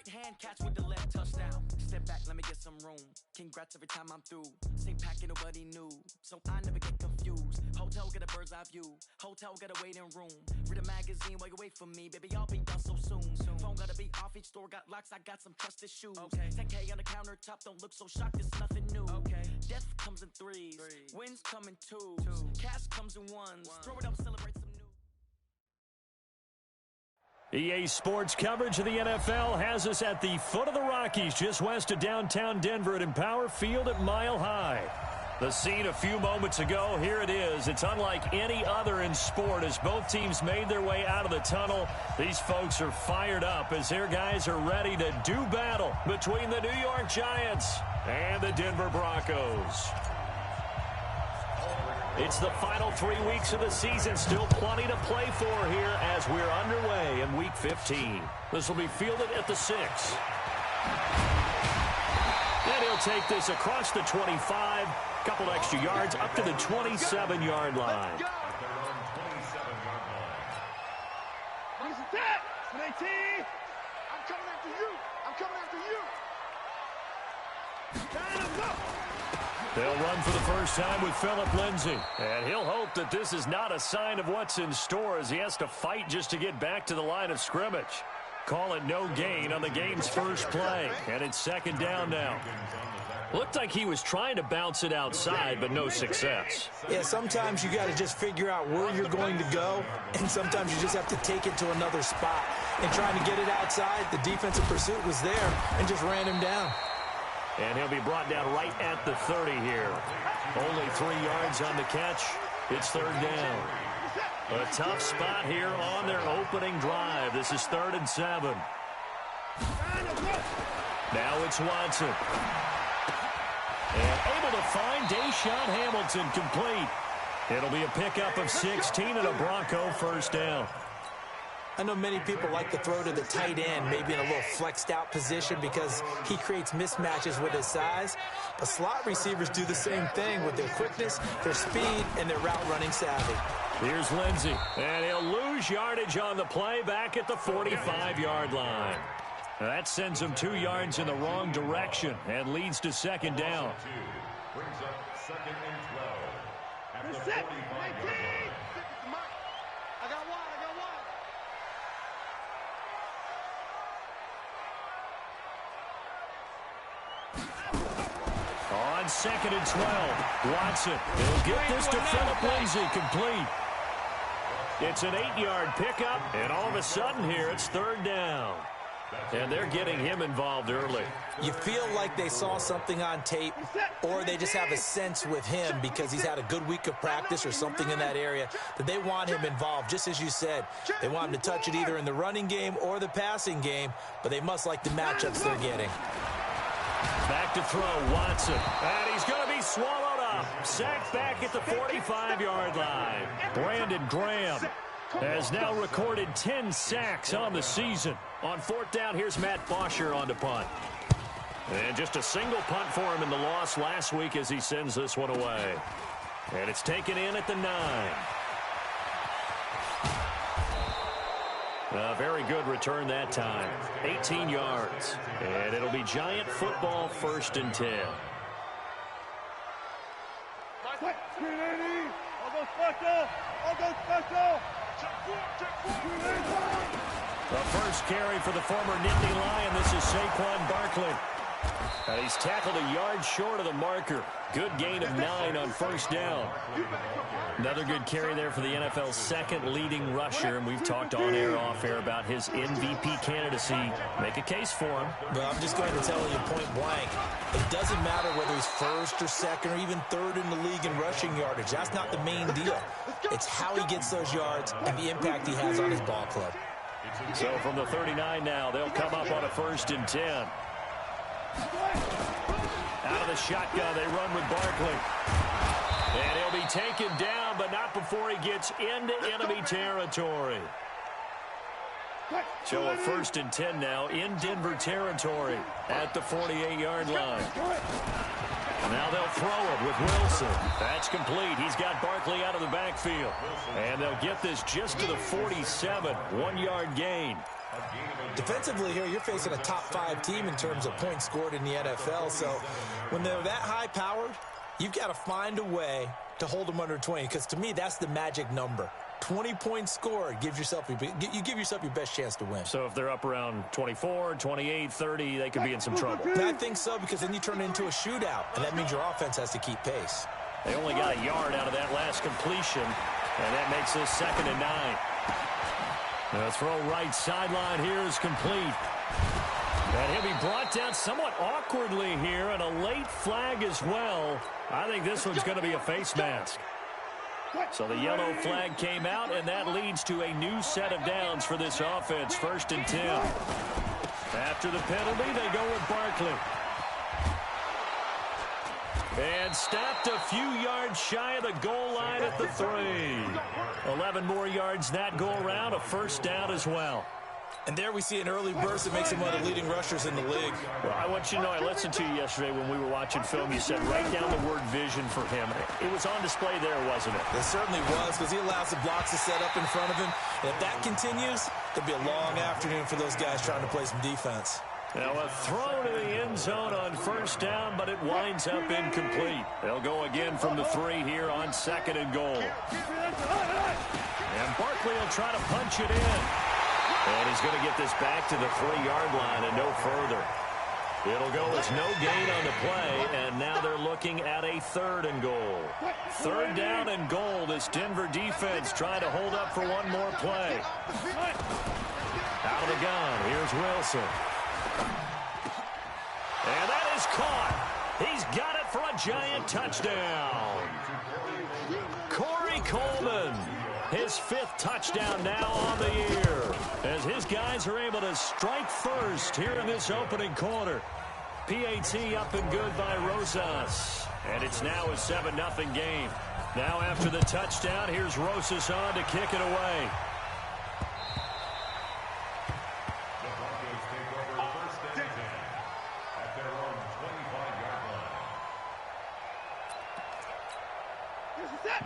hand catch with the left touchdown. Step back, let me get some room. Congrats every time I'm through. Same packet, nobody knew, so I never get confused. Hotel, get a bird's eye view. Hotel, get a waiting room. Read a magazine while you wait for me. Baby, I'll be done so soon. Phone gotta be off, each store got locks. I got some trusted shoes. 10K on the countertop, don't look so shocked, it's nothing new. Death comes in threes. Wins come in twos. Cash comes in ones. Throw it up, celebrate some new. EA Sports coverage of the NFL has us at the foot of the Rockies, just west of downtown Denver at Empower Field at Mile High. The scene a few moments ago, here it is. It's unlike any other in sport as both teams made their way out of the tunnel. These folks are fired up as their guys are ready to do battle between the New York Giants and the Denver Broncos. It's the final 3 weeks of the season. Still plenty to play for here as we're underway in Week 15. This will be fielded at the 6. And he'll take this across the 25. Couple extra yards up to the 27-yard line. Where's the tap? 18. I'm coming after you. I'm coming after you. They'll run for the first time with Phillip Lindsay. And he'll hope that this is not a sign of what's in store as he has to fight just to get back to the line of scrimmage. Call it no gain on the game's first play. And it's second down now. Looked like he was trying to bounce it outside, but no success. Yeah, sometimes you got to just figure out where you're going to go, and sometimes you just have to take it to another spot. And trying to get it outside, the defensive pursuit was there and just ran him down. And he'll be brought down right at the 30 here. Only 3 yards on the catch. It's third down. A tough spot here on their opening drive. This is 3rd and 7. Now it's Watson. And able to find Deshaun Hamilton complete. It'll be a pickup of 16 and a Bronco first down. I know many people like to throw to the tight end, maybe in a little flexed out position because he creates mismatches with his size. But slot receivers do the same thing with their quickness, their speed, and their route running savvy. Here's Lindsay, and he'll lose yardage on the play back at the 45-yard line. That sends him 2 yards in the wrong direction and leads to second down. Brings up 2nd and 12 at the 45-yard line. I got one. On 2nd and 12, Watson. He'll get this to Phillip Lindsay complete. It's an 8-yard pickup, and all of a sudden here it's third down. And they're getting him involved early. You feel like they saw something on tape, or they just have a sense with him because he's had a good week of practice or something in that area that they want him involved, just as you said. They want him to touch it either in the running game or the passing game, but they must like the matchups they're getting. Back to throw, Watson. And he's going to be swallowed up. Sacked back at the 45-yard line. Brandon Graham has now recorded 10 sacks on the season. On 4th down, here's Matt Bosher on to punt. And just a single punt for him in the loss last week as he sends this one away. And it's taken in at the 9. A very good return that time. 18 yards. And it'll be Giant football 1st and 10. The first carry for the former Nittany Lion. This is Saquon Barkley. And he's tackled a yard short of the marker. Good gain of 9 on 1st down. Another good carry there for the NFL's 2nd leading rusher. And we've talked on air, off air about his MVP candidacy. Make a case for him. Well, I'm just going to tell you point blank. It doesn't matter whether he's 1st or 2nd or even 3rd in the league in rushing yardage. That's not the main deal. It's how he gets those yards and the impact he has on his ball club. So from the 39 now, they'll come up on a 1st and 10. Out of the shotgun, they run with Barkley. And he'll be taken down, but not before he gets into enemy territory. So a 1st and 10 now in Denver territory at the 48-yard line. Now they'll throw it with Wilson. That's complete. He's got Barkley out of the backfield. And they'll get this just to the 47. 1-yard gain. Defensively here, you're facing a top-5 team in terms of points scored in the NFL. So when they're that high-powered, you've got to find a way to hold them under 20, because to me, that's the magic number. 20 points scored, you give yourself your best chance to win. So if they're up around 24, 28, 30, they could be in some trouble. I think so, because then you turn it into a shootout, and that means your offense has to keep pace. They only got a yard out of that last completion, and that makes this 2nd and 9. The throw right sideline here is complete. And he'll be brought down somewhat awkwardly here, and a late flag as well. I think this one's going to be a face mask. So the yellow flag came out, and that leads to a new set of downs for this offense. 1st and 10. After the penalty, they go with Barkley. And stopped a few yards shy of the goal line at the 3. 11 more yards that go around, a 1st down as well. And there we see an early burst that makes him one of the leading rushers in the league. Well, I want you to know, I listened to you yesterday when we were watching film. You said write down the word vision for him. It was on display there, wasn't it? It certainly was, because he allows the blocks to set up in front of him. And if that continues, it'll be a long afternoon for those guys trying to play some defense. Now a throw to the end zone on 1st down, but it winds up incomplete. They'll go again from the 3 here on 2nd and goal. And Barkley will try to punch it in. And he's going to get this back to the 3-yard line and no further. It'll go as no gain on the play, and now they're looking at a 3rd and goal. 3rd down and goal. This Denver defense trying to hold up for one more play. Out of the gun, here's Wilson. And that is caught. He's got it for a giant touchdown. Corey Coleman, his 5th touchdown now on the year, as his guys are able to strike first here in this opening quarter. PAT up and good by Rosas. And it's now a 7-0 game. Now after the touchdown, here's Rosas on to kick it away.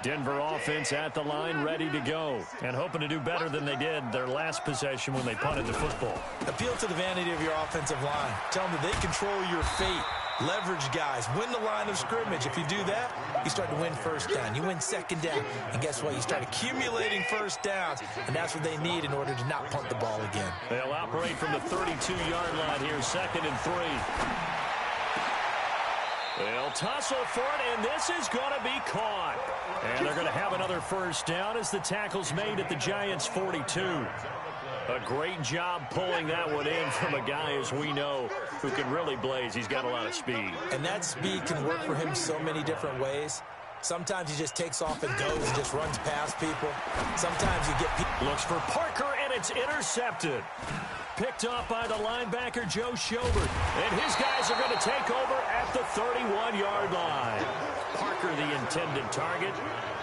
Denver offense at the line, ready to go, and hoping to do better than they did their last possession when they punted the football. Appeal to the vanity of your offensive line. Tell them that they control your fate. Leverage guys. Win the line of scrimmage. If you do that, you start to win 1st down. You win 2nd down. And guess what? You start accumulating 1st downs, and that's what they need in order to not punt the ball again. They'll operate from the 32-yard line here, 2nd and 3. They'll tussle for it, and this is going to be caught. And they're going to have another 1st down as the tackle's made at the Giants' 42. A great job pulling that one in from a guy, as we know, who can really blaze. He's got a lot of speed. And that speed can work for him so many different ways. Sometimes he just takes off and goes and just runs past people. Sometimes you get people. Looks for Parker, and it's intercepted. Picked off by the linebacker, Joe Schobert. And his guys are going to take over at the 31-yard line. Parker, the intended target.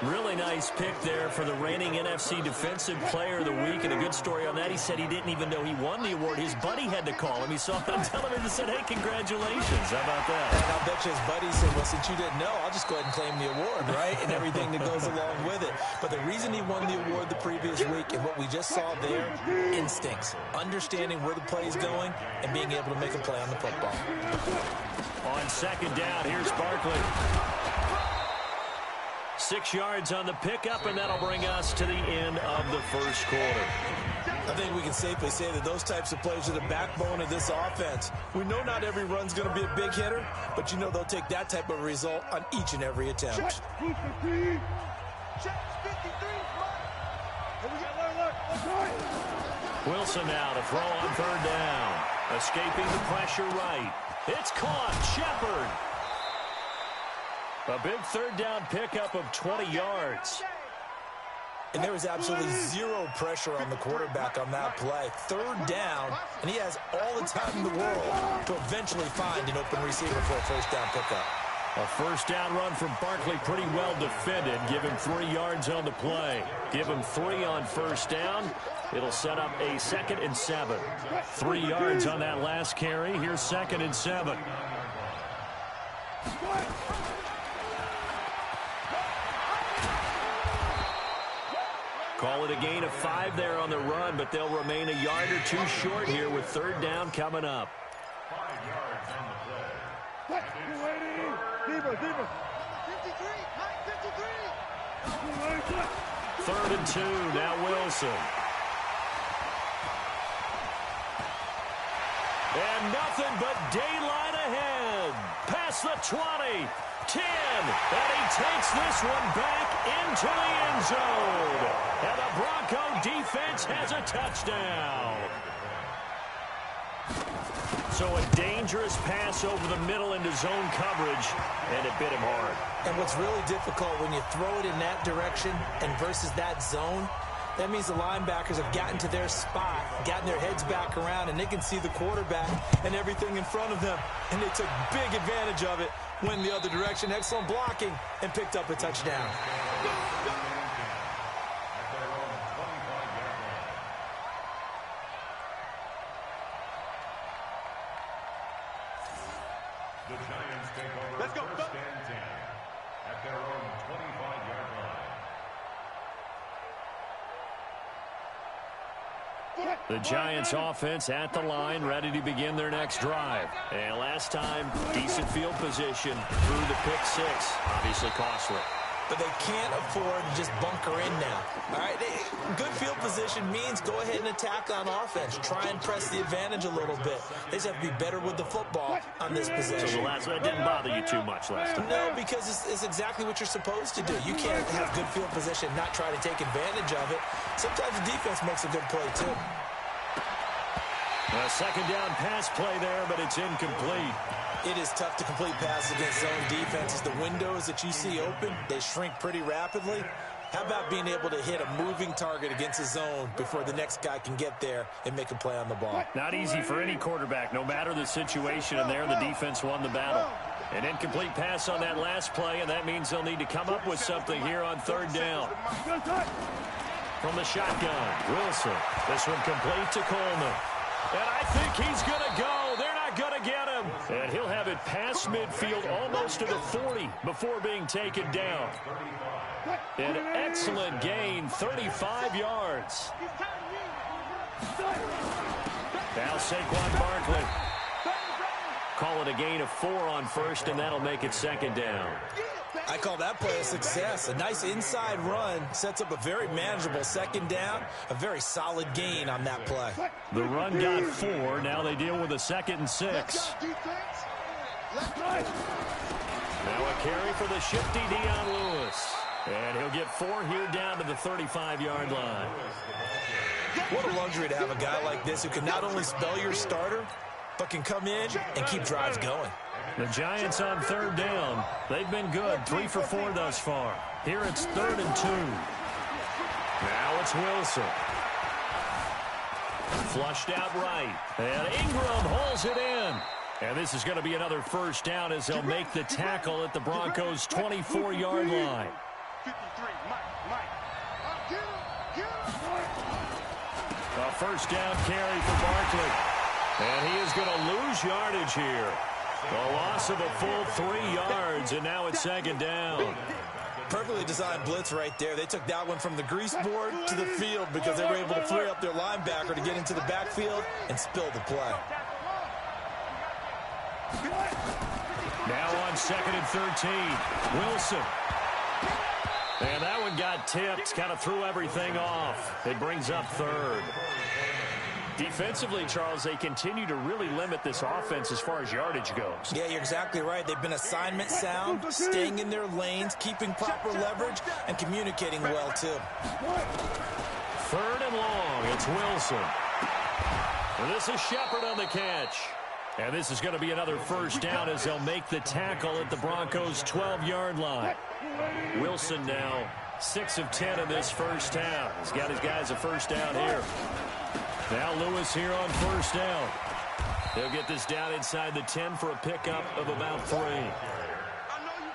Really nice pick there for the reigning NFC Defensive Player of the Week. And a good story on that, he said he didn't even know he won the award. His buddy had to call him. He saw it on television and said, hey, congratulations. How about that? And I'll bet you his buddy said, well, since you didn't know, I'll just go ahead and claim the award, right? And everything that goes along with it. But the reason he won the award the previous week and what we just saw there, instincts. Understanding where the play is going and being able to make a play on the football. On 2nd down, here's Barkley. 6 yards on the pickup, and that'll bring us to the end of the 1st quarter. I think we can safely say that those types of plays are the backbone of this offense. We know not every run's going to be a big hitter, but you know they'll take that type of result on each and every attempt. Wilson now to throw on 3rd down. Escaping the pressure right. It's caught. Shepard. A big 3rd down pickup of 20 yards. And there was absolutely zero pressure on the quarterback on that play. 3rd down, and he has all the time in the world to eventually find an open receiver for a 1st down pickup. A 1st down run from Barkley, pretty well defended. Give him 3 yards on the play. Give him 3 on 1st down. It'll set up a 2nd and 7. 3 yards on that last carry. Here's 2nd and 7. Call it a gain of 5 there on the run, but they'll remain a yard or 2 short here with third down coming up. 5 yards on the play. Deeper. 53, Mike, 53. Third and 2, now Wilson. And nothing but daylight ahead. Past the 20, 10, and he takes this one back into the end zone. And the Bronco defense has a touchdown. So a dangerous pass over the middle into zone coverage, and it bit him hard. And what's really difficult when you throw it in that direction and versus that zone, that means the linebackers have gotten to their spot, gotten their heads back around, and they can see the quarterback and everything in front of them. And they took big advantage of it, went the other direction, excellent blocking, and picked up a touchdown. The Giants take over first and 10 at their own 25-yard line. The Giants offense at the line, ready to begin their next drive. And last time, decent field position through the pick 6. Obviously costly. But they can't afford to just bunker in now. All right, good field position means go ahead and attack on offense. Try and press the advantage a little bit. They just have to be better with the football on this possession. So that didn't bother you too much last time? No, because it's exactly what you're supposed to do. You can't have good field position and not try to take advantage of it. Sometimes the defense makes a good play, too. A second down pass play there, but it's incomplete. It is tough to complete passes against zone defenses. The windows that you see open, they shrink pretty rapidly. How about being able to hit a moving target against a zone before the next guy can get there and make a play on the ball? Not easy for any quarterback, no matter the situation, and there the defense won the battle. An incomplete pass on that last play, and that means they'll need to come up with something here on third down. From the shotgun, Wilson. This one complete to Coleman. And I think he's going to go. They're not going to get him. And he'll have it past midfield almost to the 40 before being taken down. An excellent gain, 35 yards. Now Saquon Barkley. Call it a gain of 4 on first, and that'll make it second down. I call that play a success. A nice inside run sets up a very manageable second down. A very solid gain on that play. The run got 4. Now they deal with a 2nd and 6. Now a carry for the shifty Dion Lewis. And he'll get 4 here down to the 35-yard line. What a luxury to have a guy like this who can not only spell your starter, but can come in and keep drives going. The Giants on third down. They've been good, 3 for 4 thus far. Here it's 3rd and 2. Now it's Wilson. Flushed out right. And Ingram holds it in. And this is going to be another first down as they'll make the tackle at the Broncos' 24-yard line. 53, Mike. A first down carry for Barkley. And he is going to lose yardage here. A loss of a full 3 yards, and now it's second down. Perfectly designed blitz right there. They took that one from the grease board to the field because they were able to free up their linebacker to get into the backfield and spill the play. Now on 2nd and 13, Wilson. And that one got tipped, kind of threw everything off. It brings up 3rd. Defensively, Charles, they continue to really limit this offense as far as yardage goes. Yeah, you're exactly right. They've been assignment sound, staying in their lanes, keeping proper leverage, and communicating well, too. 3rd and long, it's Wilson. And this is Shepard on the catch. And this is going to be another first down as they'll make the tackle at the Broncos' 12-yard line. Wilson now 6 of 10 in this first half. He's got his guys a first down here. Now Lewis here on first down. They'll get this down inside the 10 for a pickup of about 3.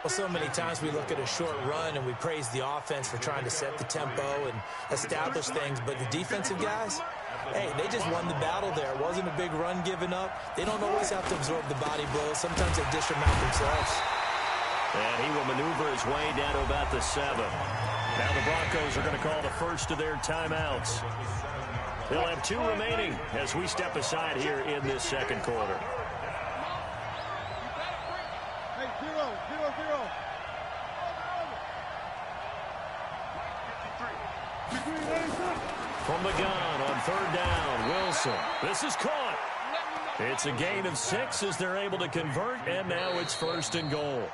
Well, so many times we look at a short run and we praise the offense for trying to set the tempo and establish things, but the defensive guys, hey, they just won the battle there. It wasn't a big run given up. They don't always have to absorb the body blows. Sometimes they dish them out themselves. And he will maneuver his way down to about the 7. Now the Broncos are going to call the first of their timeouts. They'll have 2 remaining as we step aside here in this second quarter. Hey, 0-0-0. From the gun on 3rd down, Wilson. This is caught. It's a gain of 6 as they're able to convert, and now it's 1st and goal.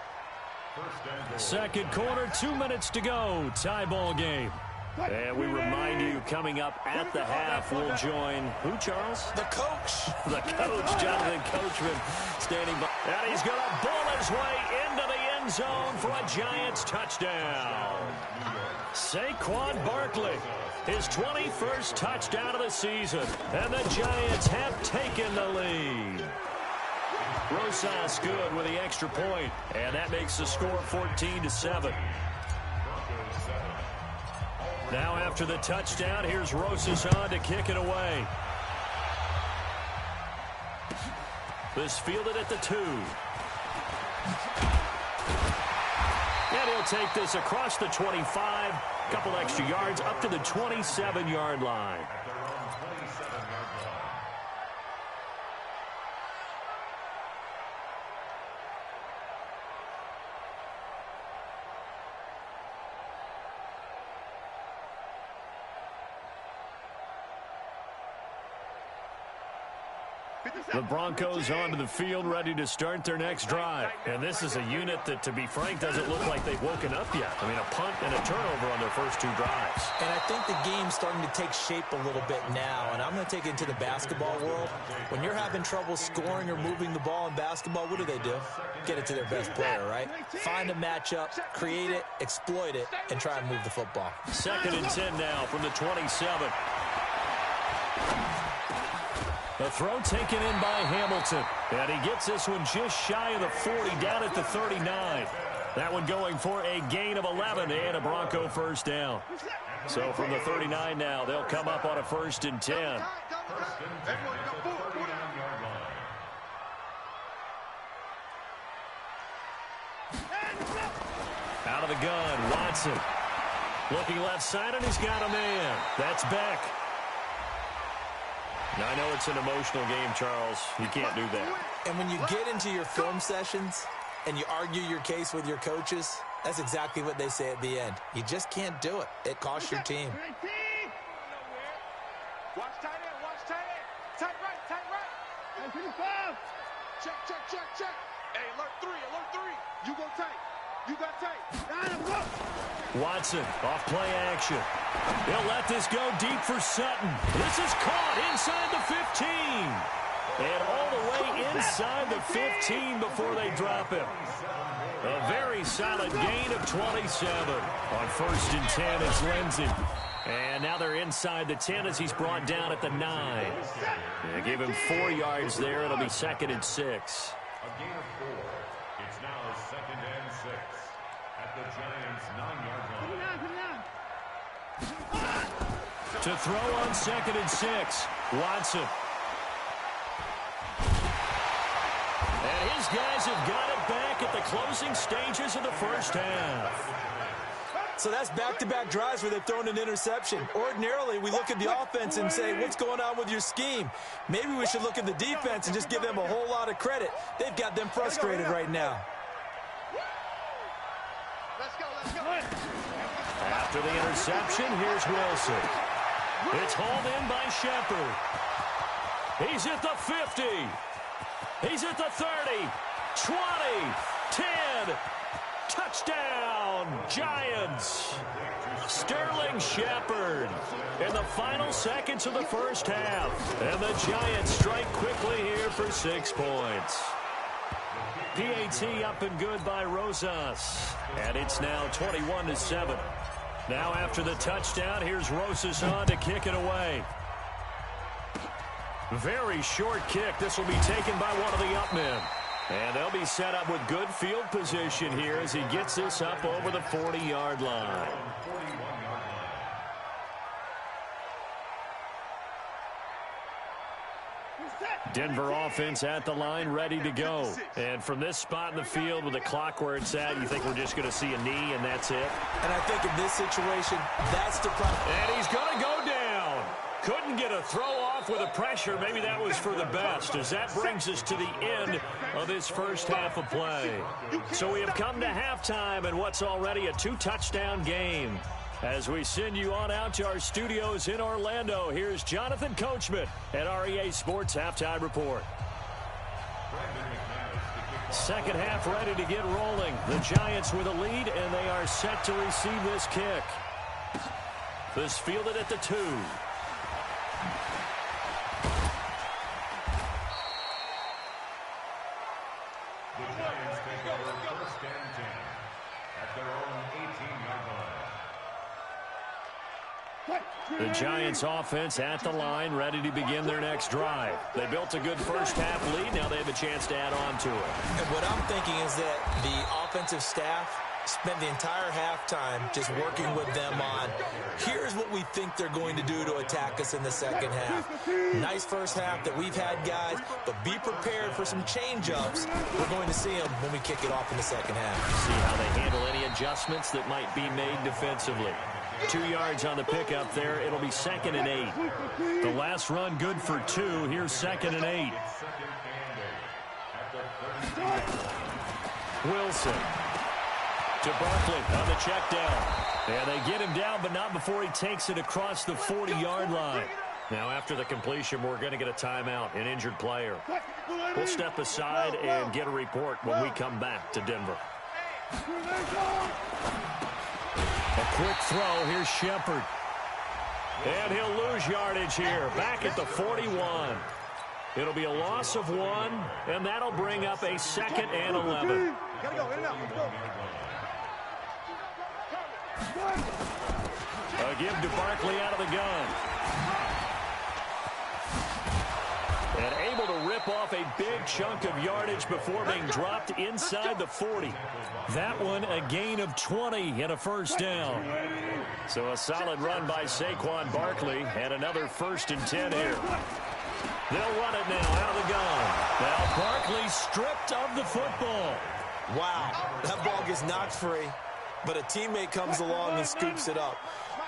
Second quarter, 2 minutes to go. Tie ball game. And we remind you, coming up at the half, we'll join who, Charles? The coach. The coach, Jonathan Coachman, standing by. And he's going to ball his way into the end zone for a Giants touchdown. Saquon Barkley, his 21st touchdown of the season. And the Giants have taken the lead. Rosas good with the extra point, and that makes the score 14-7. Now after the touchdown, here's Rosas on to kick it away. This fielded at the 2. And he'll take this across the 25, couple extra yards up to the 27-yard line. The Broncos onto the field, ready to start their next drive. And this is a unit that, to be frank, doesn't look like they've woken up yet. I mean, a punt and a turnover on their first 2 drives. And I think the game's starting to take shape a little bit now. And I'm going to take it into the basketball world. When you're having trouble scoring or moving the ball in basketball, what do? Get it to their best player, right? Find a matchup, create it, exploit it, and try and move the football. 2nd and 10 now from the 27. The throw taken in by Hamilton. And he gets this one just shy of the 40, down at the 39. That one going for a gain of 11 and a Bronco first down. So from the 39 now, they'll come up on a 1st and 10. Out of the gun, Watson. Looking left side, and he's got a man. That's Beck. Now, I know it's an emotional game, Charles. You can't do that. And when you get into your film sessions and you argue your case with your coaches, that's exactly what they say at the end. You just can't do it. It costs your team. Watch tight end, watch tight end. Tight right, tight right. Check. Hey, alert 3. You go tight. You got tight. Watson off play action. He'll let this go deep for Sutton. This is caught inside the 15. And all the way inside the 15 before they drop him. A very solid gain of 27. On 1st and 10, it's Lindsey. And now they're inside the 10 as he's brought down at the 9. They gave him 4 yards there. It'll be 2nd and 6. A gain of 4. It's now 2nd and 6 at the Giants' 9-yard line. To throw on 2nd and 6, Watson. And his guys have got it back at the closing stages of the first half. So that's back-to-back drives where they've thrown an interception. Ordinarily, we look at the offense and say, what's going on with your scheme? Maybe we should look at the defense and just give them a whole lot of credit. They've got them frustrated right now. Let's go. After the interception, here's Wilson. It's hauled in by Shepard. He's at the 50. He's at the 30. 20. 10. Touchdown, Giants. Sterling Shepard in the final seconds of the first half. And the Giants strike quickly here for 6 points. PAT up and good by Rosas. And it's now 21-7. Now after the touchdown, here's Rosas on to kick it away. Very short kick. This will be taken by one of the up men. And they'll be set up with good field position here as he gets this up over the 40-yard line. Denver offense at the line, ready to go. And from this spot in the field with the clock where it's at, you think we're just going to see a knee and that's it? And I think in this situation, that's the problem. And he's going to go down. Couldn't get a throw off with a pressure. Maybe that was for the best, as that brings us to the end of this first half of play. So we have come to halftime in what's already a 2-touchdown game. As we send you on out to our studios in Orlando, here's Jonathan Coachman at REA Sports Halftime Report. Second half ready to get rolling. The Giants with a lead, and they are set to receive this kick. This fielded at the 2. The Giants take over first and 10 at their own 18-yard line. The Giants offense at the line, ready to begin their next drive. They built a good first half lead. Now they have a chance to add on to it. And what I'm thinking is that the offensive staff spent the entire halftime just working with them on, here's what we think they're going to do to attack us in the second half. Nice first half that we've had, guys, but be prepared for some change-ups. We're going to see them when we kick it off in the second half. See how they handle any adjustments that might be made defensively. 2 yards on the pickup there. It'll be 2nd and 8. The last run good for 2. Here's 2nd and 8. Wilson to Barkley on the check down. And they get him down, but not before he takes it across the 40-yard line. Now, after the completion, we're going to get a timeout, an injured player. We'll step aside and get a report when we come back to Denver. A quick throw. Here's Shepard. And he'll lose yardage here. Back at the 41. It'll be a loss of 1, and that'll bring up a 2nd and 11. Gotta go, in and out, let's go. A give to Barkley out of the gun. And able to rip off a big chunk of yardage before being dropped inside the 40. That one a gain of 20 and a first down. So a solid run by Saquon Barkley and another 1st and 10 here. They'll run it now out of the gun. Now Barkley stripped of the football. Wow, that ball gets knocked free, but a teammate comes along and scoops it up.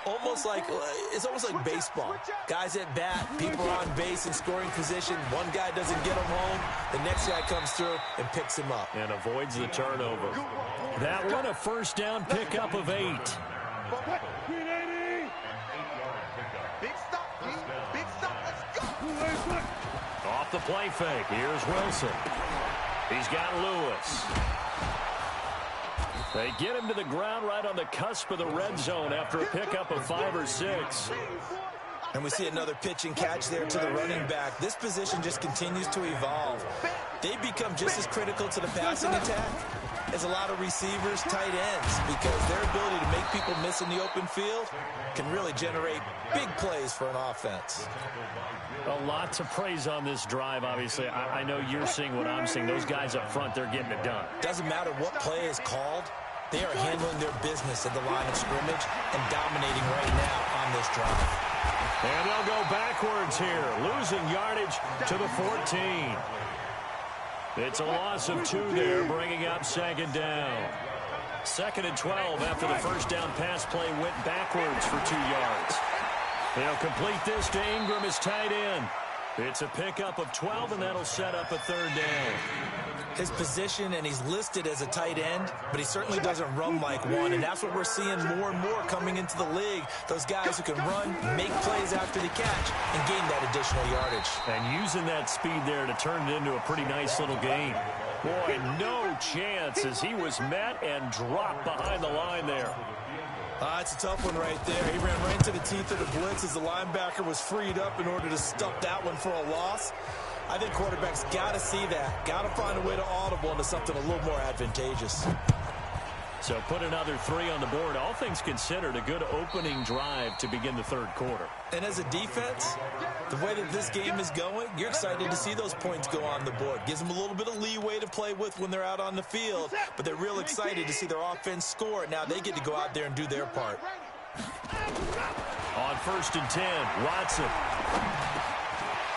It's almost like baseball. Guys at bat, people are on base in scoring position. One guy doesn't get him home. The next guy comes through and picks him up. And avoids the turnover. That one a first down pickup of 8. Big stop, big stop, let's go. Off the play fake, here's Wilson. He's got Lewis. They get him to the ground right on the cusp of the red zone after a pickup of 5 or 6. And we see another pitch and catch there to the running back. This position just continues to evolve. They become just as critical to the passing attack as a lot of receivers, tight ends, because their ability to make people miss in the open field can really generate big plays for an offense. A lot to praise on this drive, obviously. I know you're seeing what I'm seeing. Those guys up front, they're getting it done. Doesn't matter what play is called. They are handling their business at the line of scrimmage and dominating right now on this drive. And they'll go backwards here, losing yardage to the 14. It's a loss of 2 there, bringing up 2nd down. 2nd and 12 after the first down pass play went backwards for 2 yards. They'll complete this to Ingram as tight end. It's a pickup of 12, and that'll set up a 3rd down. His position, and he's listed as a tight end, but he certainly doesn't run like one, and that's what we're seeing more and more coming into the league. Those guys who can run, make plays after the catch, and gain that additional yardage. And using that speed there to turn it into a pretty nice little gain. Boy, no chance as he was met and dropped behind the line there. It's a tough one right there. He ran right into the teeth of the blitz as the linebacker was freed up in order to stuff that one for a loss. I think quarterbacks got to see that. Got to find a way to audible into something a little more advantageous. So put another 3 on the board. All things considered, a good opening drive to begin the 3rd quarter. And as a defense, the way that this game is going, you're excited to see those points go on the board. Gives them a little bit of leeway to play with when they're out on the field, but they're real excited to see their offense score. Now they get to go out there and do their part. On 1st and 10, Watson.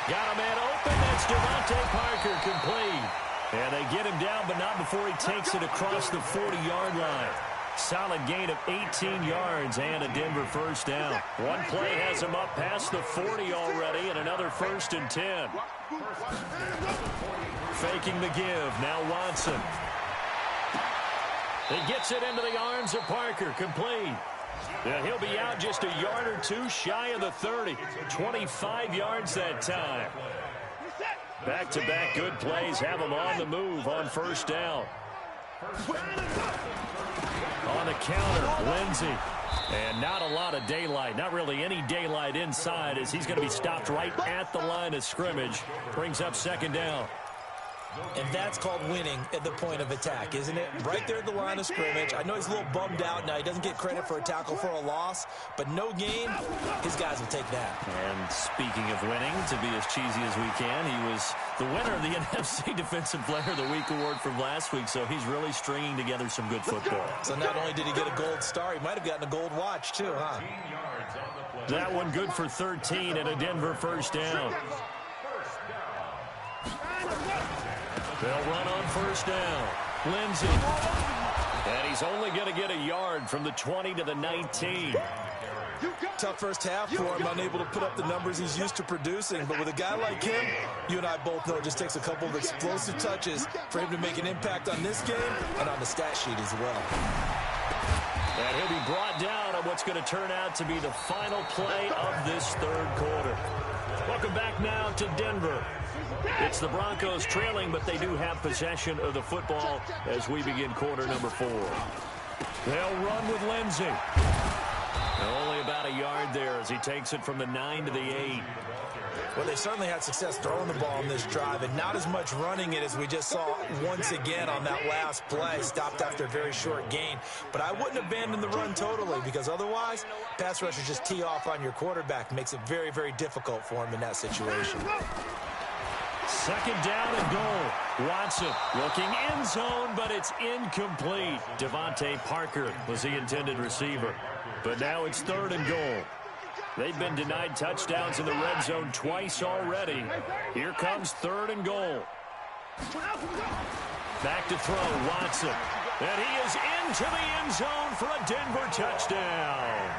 Got a man open. That's Devontae Parker, complete. And they get him down, but not before he takes it across the 40-yard line. Solid gain of 18 yards and a Denver first down. One play has him up past the 40 already, and another 1st and 10. Faking the give. Now Watson. He gets it into the arms of Parker, complete. Now he'll be out just a yard or two shy of the 30. 25 yards that time. Back-to-back good plays have him on the move on first down. On the counter, Lindsey. And not a lot of daylight, not really any daylight inside, as he's going to be stopped right at the line of scrimmage. Brings up 2nd down. And that's called winning at the point of attack, isn't it? Right there at the line of scrimmage. I know he's a little bummed out now. He doesn't get credit for a tackle for a loss, but no gain, his guys will take that. And speaking of winning, to be as cheesy as we can, he was the winner of the NFC Defensive Player of the Week award from last week, so he's really stringing together some good football. So not only did he get a gold star, he might have gotten a gold watch too, huh? That one good for 13 and a Denver first down. They'll run on first down. Lindsey. And he's only going to get a yard from the 20 to the 19. Tough first half for him, unable to put up the numbers he's used to producing. But with a guy like him, you and I both know it just takes a couple of explosive touches for him to make an impact on this game and on the stat sheet as well. And he'll be brought down on what's going to turn out to be the final play of this 3rd quarter. Welcome back now to Denver. It's the Broncos trailing, but they do have possession of the football as we begin quarter number 4. They'll run with Lindsey. Only about a yard there as he takes it from the 9 to the 8. Well, they certainly had success throwing the ball in this drive, and not as much running it as we just saw once again on that last play. Stopped after a very short gain. But I wouldn't abandon the run totally, because otherwise, pass rushers just tee off on your quarterback. Makes it very, very difficult for him in that situation. 2nd down and goal. Watson looking end zone, but it's incomplete. Devontae Parker was the intended receiver. But now it's 3rd and goal. They've been denied touchdowns in the red zone twice already. Here comes 3rd and goal. Back to throw, Watson. And he is into the end zone for a Denver touchdown.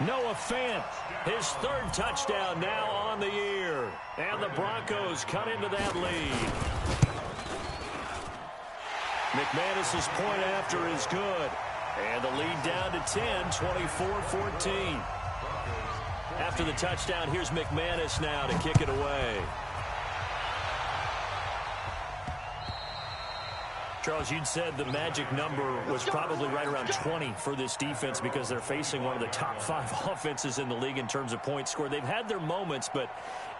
Noah Fant, his 3rd touchdown now on the year. And the Broncos cut into that lead. McManus's point after is good. And the lead down to 10, 24-14. After the touchdown, here's McManus now to kick it away. Charles, you'd said the magic number was probably right around 20 for this defense because they're facing one of the top 5 offenses in the league in terms of points scored. They've had their moments, but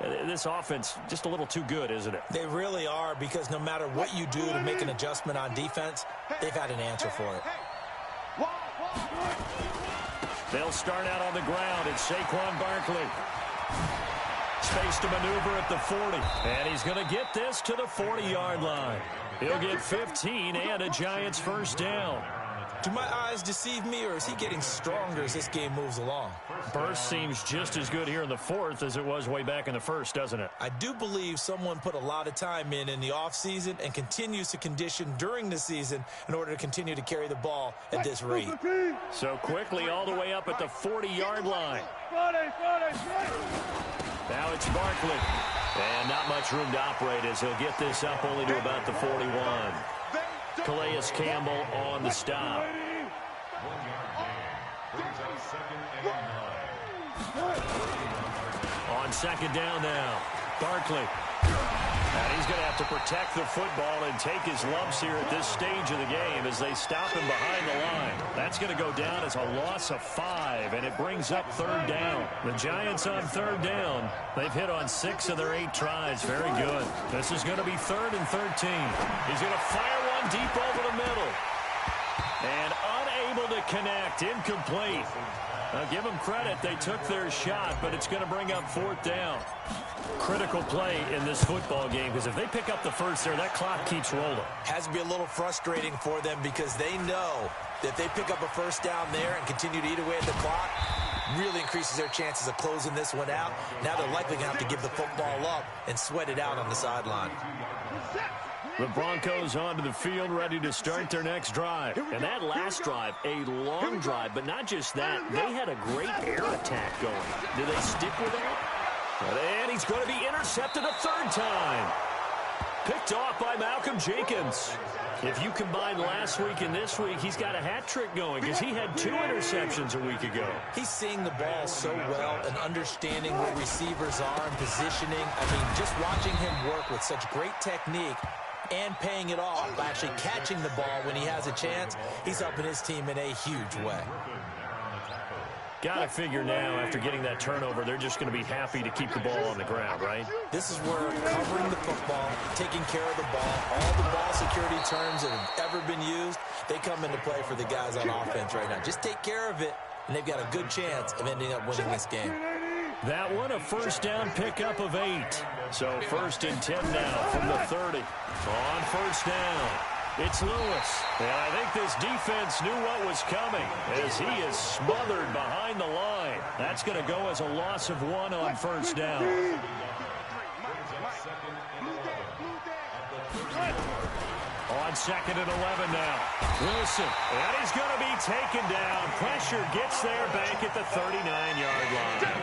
this offense just a little too good, isn't it? They really are, because no matter what you do to make an adjustment on defense, they've had an answer for it. They'll start out on the ground. It's Saquon Barkley. Space to maneuver at the 40. And he's going to get this to the 40-yard line. He'll get 15 and a Giants first down. Do my eyes deceive me, or is he getting stronger as this game moves along? Burst seems just as good here in the 4th as it was way back in the 1st, doesn't it? I do believe someone put a lot of time in the offseason and continues to condition during the season in order to continue to carry the ball at this rate. So quickly all the way up at the 40-yard line. Now it's Barkley. And not much room to operate as he'll get this up only to about the 41. Calais Campbell on the stop. On 2nd down now, Barkley. And he's going to have to protect the football and take his lumps here at this stage of the game as they stop him behind the line. That's going to go down as a loss of 5, and it brings up 3rd down. The Giants on 3rd down. They've hit on 6 of their 8 tries. Very good. This is going to be 3rd and 13. He's going to fire one deep over the middle. And unable to connect. Incomplete. Now, give them credit. They took their shot, but it's going to bring up 4th down. Critical play in this football game, because if they pick up the first there, that clock keeps rolling. Has to be a little frustrating for them because they know that if they pick up a first down there and continue to eat away at the clock, really increases their chances of closing this one out. Now they're likely going to have to give the football up and sweat it out on the sideline. The Broncos onto the field, ready to start their next drive. And that last drive, a long drive, but not just that. They had a great air attack going. Do they stick with that? And he's going to be intercepted a third time. Picked off by Malcolm Jenkins. If you combine last week and this week, he's got a hat trick going because he had 2 interceptions a week ago. He's seeing the ball so well and understanding where receivers are and positioning. I mean, just watching him work with such great technique and paying it off by actually catching the ball when he has a chance, he's helping his team in a huge way. Got to figure now, after getting that turnover, they're just going to be happy to keep the ball on the ground, right? This is where covering the football, taking care of the ball, all the ball security terms that have ever been used, they come into play for the guys on offense right now. Just take care of it, and they've got a good chance of ending up winning this game. That one, a first down pickup of 8. So 1st and 10 now from the 30. On first down, it's Lewis. And I think this defense knew what was coming as he is smothered behind the line. That's going to go as a loss of 1 on first down. On 2nd and 11 now. Wilson, and he's going to be taken down. Pressure gets there back at the 39-yard line.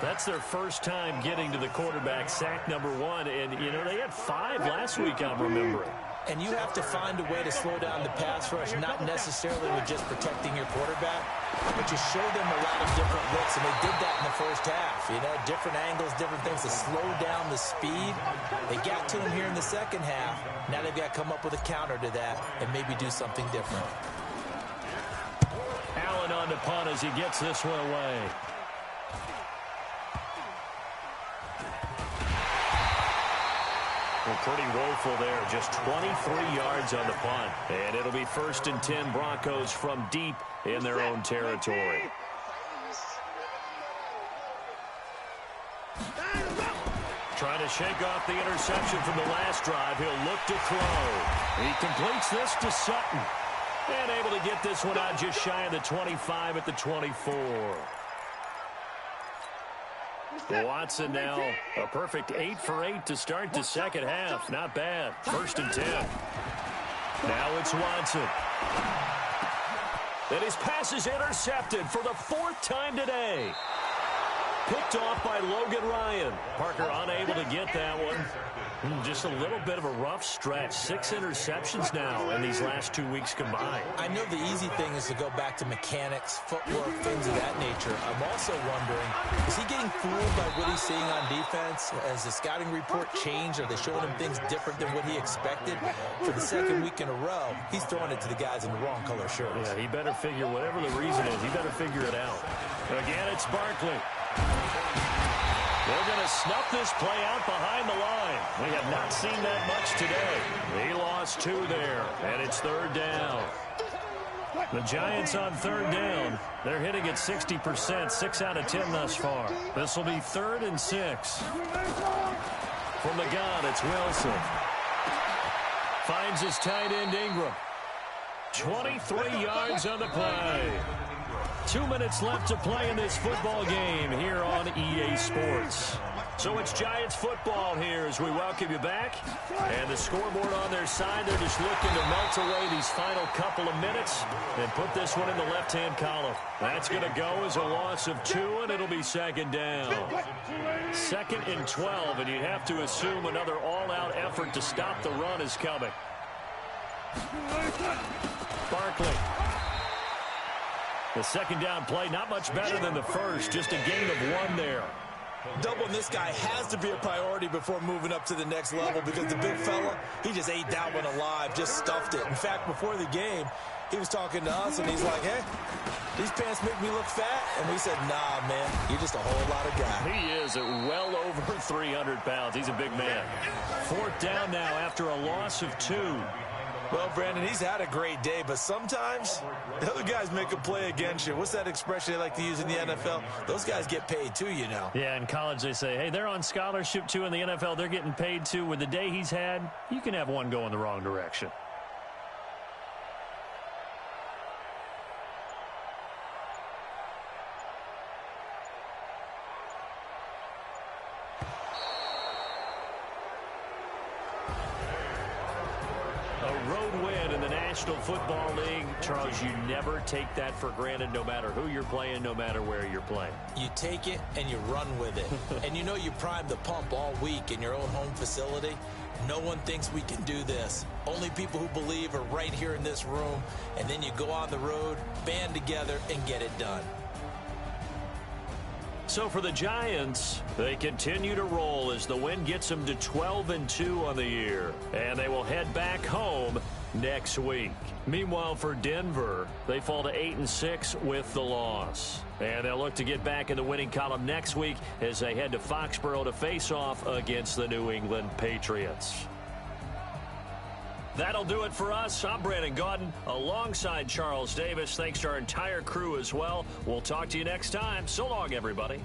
That's their first time getting to the quarterback, sack number 1. And, you know, they had 5 last week, I'm remembering. And you have to find a way to slow down the pass rush, not necessarily with just protecting your quarterback, but you show them a lot of different looks, and they did that in the first half. You know, different angles, different things to slow down the speed. They got to him here in the second half. Now they've got to come up with a counter to that and maybe do something different. Allen on the punt as he gets this one away. Well, pretty woeful there. Just 23 yards on the punt. And it'll be 1st and 10 Broncos from deep in their own territory. Trying to shake off the interception from the last drive. He'll look to throw. He completes this to Sutton. And able to get this one out just shy of the 25 at the 24. Watson now a perfect 8 for 8 to start the second half. Not bad. 1st and 10. Now it's Watson. And his pass is intercepted for the 4th time today. Picked off by Logan Ryan. Parker unable to get that one. Just a little bit of a rough stretch. 6 interceptions now in these last 2 weeks combined. I know the easy thing is to go back to mechanics, footwork, things of that nature. I'm also wondering, is he getting fooled by what he's seeing on defense? Has the scouting report changed? Are they showing him things different than what he expected? For the 2nd week in a row, he's throwing it to the guys in the wrong color shirts. Yeah, he better figure, whatever the reason is, he better figure it out. Again, it's Barkley. They're going to snuff this play out behind the line. We have not seen that much today. He lost 2 there, and it's 3rd down. The Giants on 3rd down. They're hitting at 60%, 6 out of 10 thus far. This will be 3rd and 6. From the gun, it's Wilson. Finds his tight end Ingram. 23 yards on the play. 2 minutes left to play in this football game here on EA Sports. So it's Giants football here as we welcome you back. And the scoreboard on their side, they're just looking to melt away these final couple of minutes and put this one in the left-hand column. That's going to go as a loss of 2, and it'll be 2nd down. 2nd and 12, and you'd have to assume another all-out effort to stop the run is coming. Barkley. The 2nd down play, not much better than the first, just a gain of 1 there. Doubling this guy has to be a priority before moving up to the next level because the big fella, he just ate that one alive, just stuffed it. In fact, before the game, he was talking to us, and he's like, hey, these pants make me look fat. And we said, nah, man, you're just a whole lot of guy. He is at well over 300 pounds. He's a big man. 4th down now after a loss of 2. Well, Brandon, he's had a great day, but sometimes the other guys make a play against you. What's that expression they like to use in the NFL? Those guys get paid too, you know. Yeah, in college they say, hey, they're on scholarship too. In the NFL, they're getting paid too. With the day he's had, you can have one go in the wrong direction. A road win in the National Football League. Charles, you never take that for granted no matter who you're playing, no matter where you're playing. You take it and you run with it. And you know you primed the pump all week in your own home facility. No one thinks we can do this. Only people who believe are right here in this room. And then you go on the road, band together, and get it done. So for the Giants, they continue to roll as the win gets them to 12-2 on the year. And they will head back home next week. Meanwhile, for Denver, they fall to 8-6 with the loss. And they'll look to get back in the winning column next week as they head to Foxborough to face off against the New England Patriots. That'll do it for us. I'm Brandon Gaudin alongside Charles Davis. Thanks to our entire crew as well. We'll talk to you next time. So long, everybody.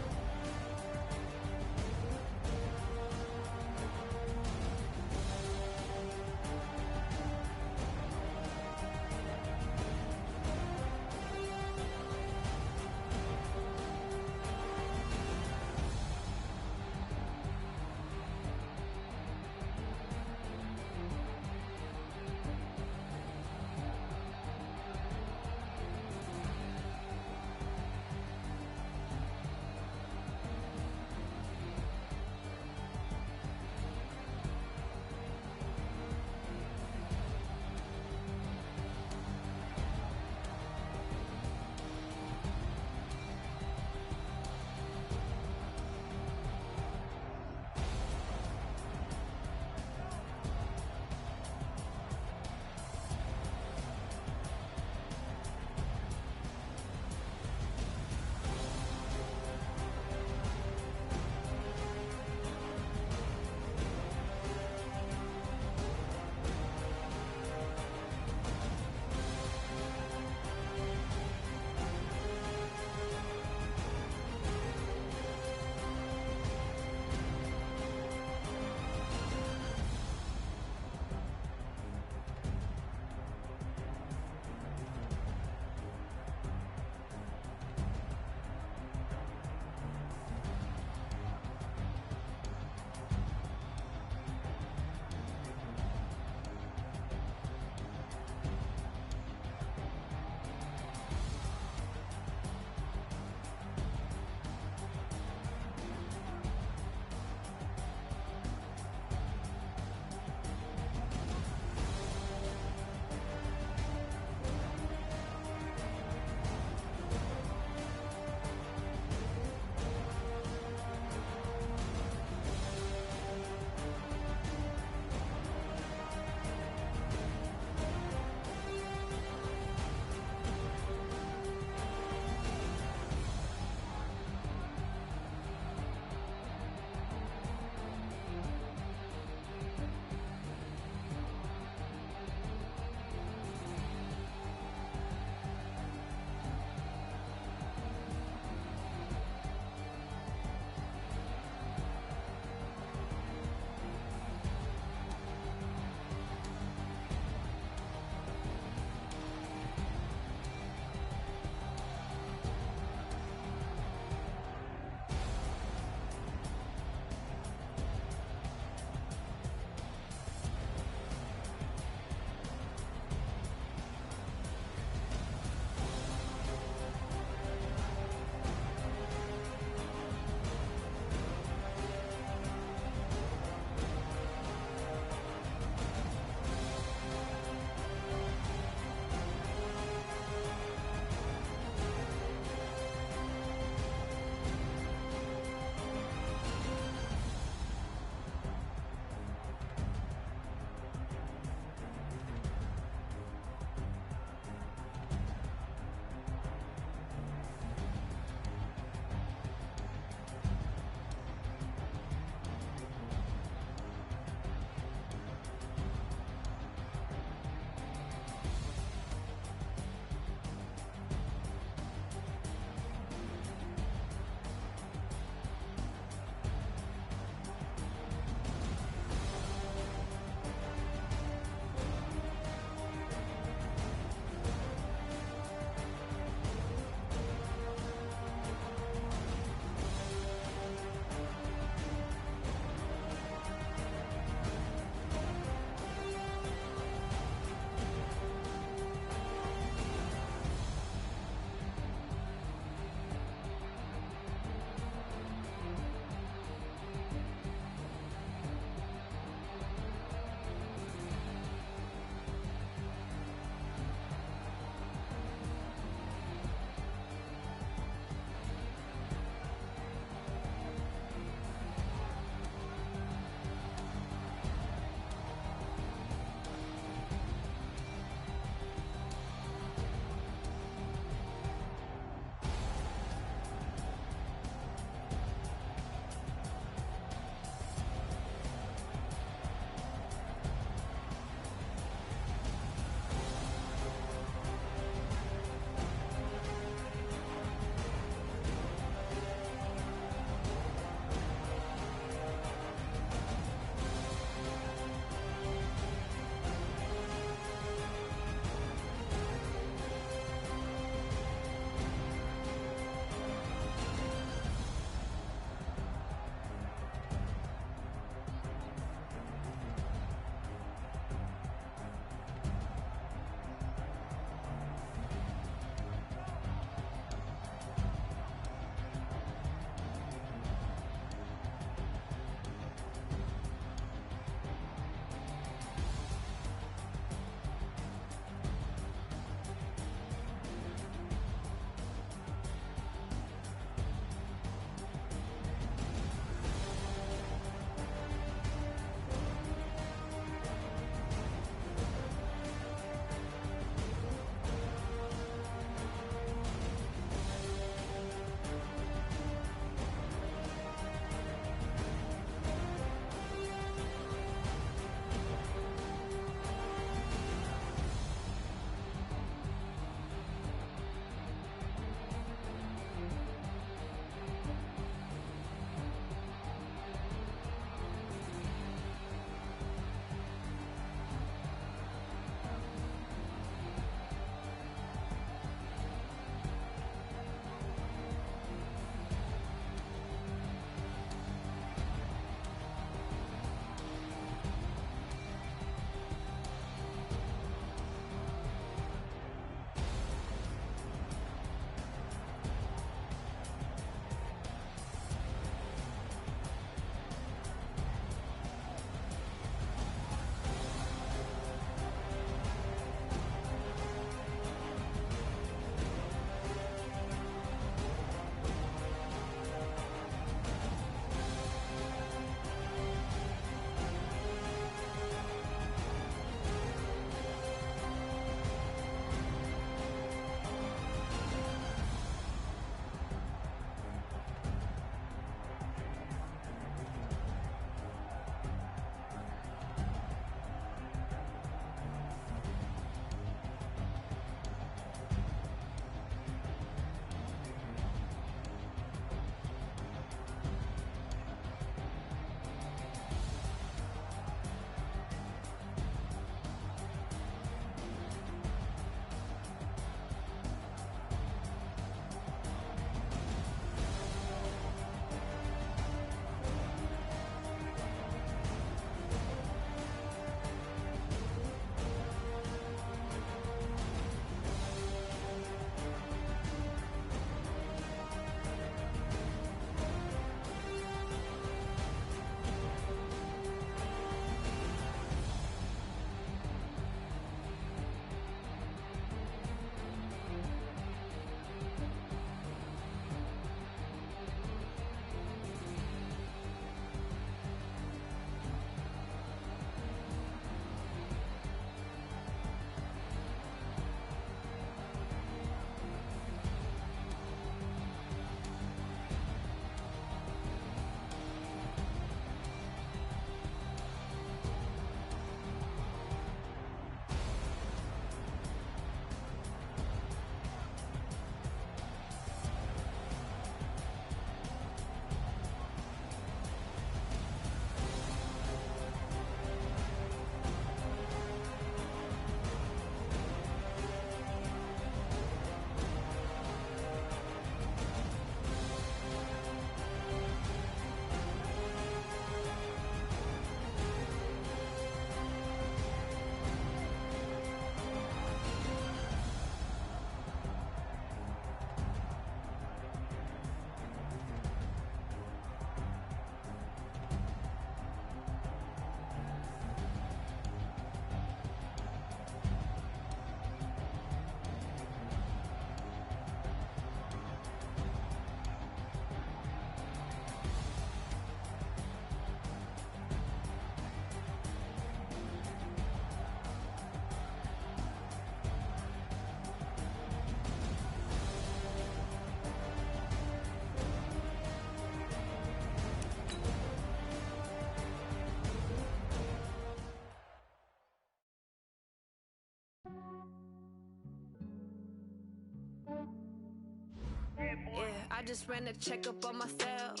just ran a checkup on myself.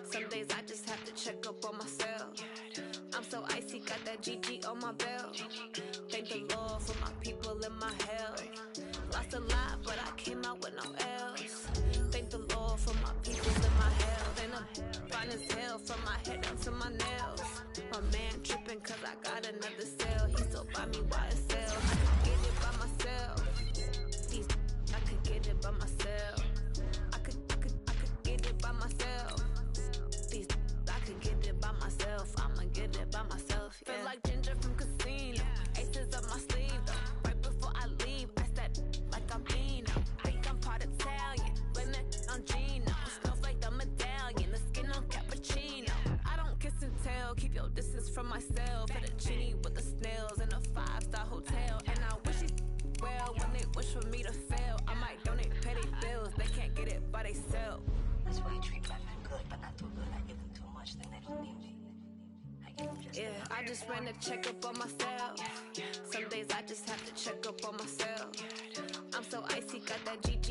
Some days I just have to check up on myself. I'm so icy, got that GG on my belt. Thank the Lord for my people in my health. Lost a lot, but I came out with no L's. Thank the Lord for my people in my health. And I'm fine as hell from my head down to my nails. My man tripping cause I got another cell. He still buy me YSL. I could get it by myself. I could get it by myself. I could get it by myself. I could get it by myself. I'ma get it by myself. Yeah. Feel like Ginger from Casino. Aces up my sleeve though. Right before I leave, I step like I'm Dino. Think I'm part Italian. Blame it on Gino. Smells like the medallion. The skin on cappuccino. I don't kiss and tell. Keep your distance from myself. Fettuccine with the snails in a 5-star hotel. And I wish it well when they wish for me to fail. I might donate petty bills. They can't get it by themselves. That's why I treat black men good, but not too good. I give them too much, then they don't need me. I just ran a checkup on myself. Some days I just have to check up on myself. I'm so icy, got that GG